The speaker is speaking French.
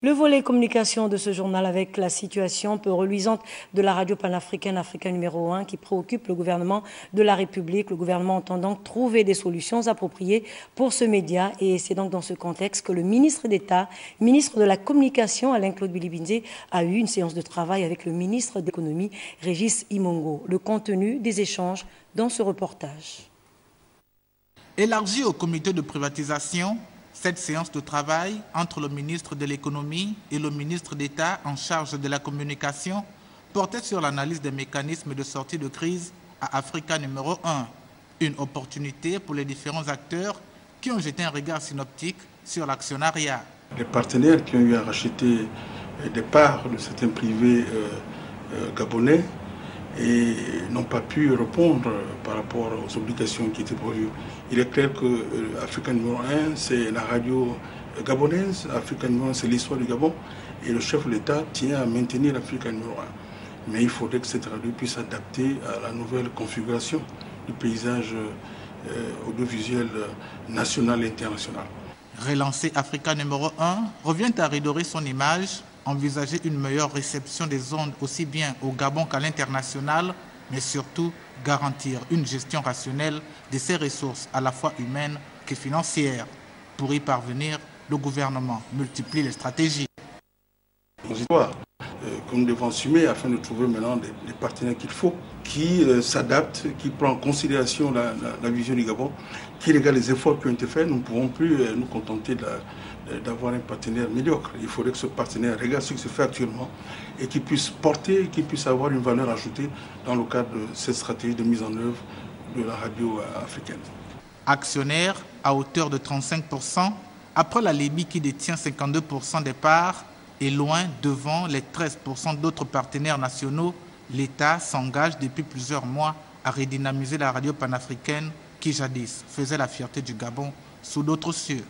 Le volet communication de ce journal avec la situation peu reluisante de la radio panafricaine Africa numéro 1 qui préoccupe le gouvernement de la République. Le gouvernement entend donc trouver des solutions appropriées pour ce média et c'est donc dans ce contexte que le ministre d'État, ministre de la Communication Alain-Claude Bilibinze a eu une séance de travail avec le ministre de l'Économie Régis Imongo. Le contenu des échanges dans ce reportage. Élargi au comité de privatisation, cette séance de travail entre le ministre de l'Économie et le ministre d'État en charge de la communication portait sur l'analyse des mécanismes de sortie de crise à Africa numéro 1. Une opportunité pour les différents acteurs qui ont jeté un regard synoptique sur l'actionnariat. Les partenaires qui ont eu à racheter des parts de certains privés gabonais et n'ont pas pu répondre par rapport aux obligations qui étaient prévues. Il est clair que Africa numéro 1, c'est la radio gabonaise, Africa numéro 1, c'est l'histoire du Gabon, et le chef de l'État tient à maintenir Africa numéro 1. Mais il faudrait que cette radio puisse s'adapter à la nouvelle configuration du paysage audiovisuel national et international. Relancer Africa numéro 1 revient à redorer son image, envisager une meilleure réception des ondes aussi bien au Gabon qu'à l'international, mais surtout garantir une gestion rationnelle de ses ressources à la fois humaines que financières. Pour y parvenir, le gouvernement multiplie les stratégies. Que nous devons assumer afin de trouver maintenant des partenaires qu'il faut, qui s'adaptent, qui prennent en considération la vision du Gabon, qui regardent les efforts qui ont été faits. Nous ne pouvons plus nous contenter d'avoir un partenaire médiocre. Il faudrait que ce partenaire regarde ce qui se fait actuellement et qu'il puisse porter, qu'il puisse avoir une valeur ajoutée dans le cadre de cette stratégie de mise en œuvre de la radio africaine. Actionnaire à hauteur de 35%, après la Libye qui détient 52% des parts, et loin devant les 13% d'autres partenaires nationaux, l'État s'engage depuis plusieurs mois à redynamiser la radio panafricaine qui jadis faisait la fierté du Gabon sous d'autres cieux.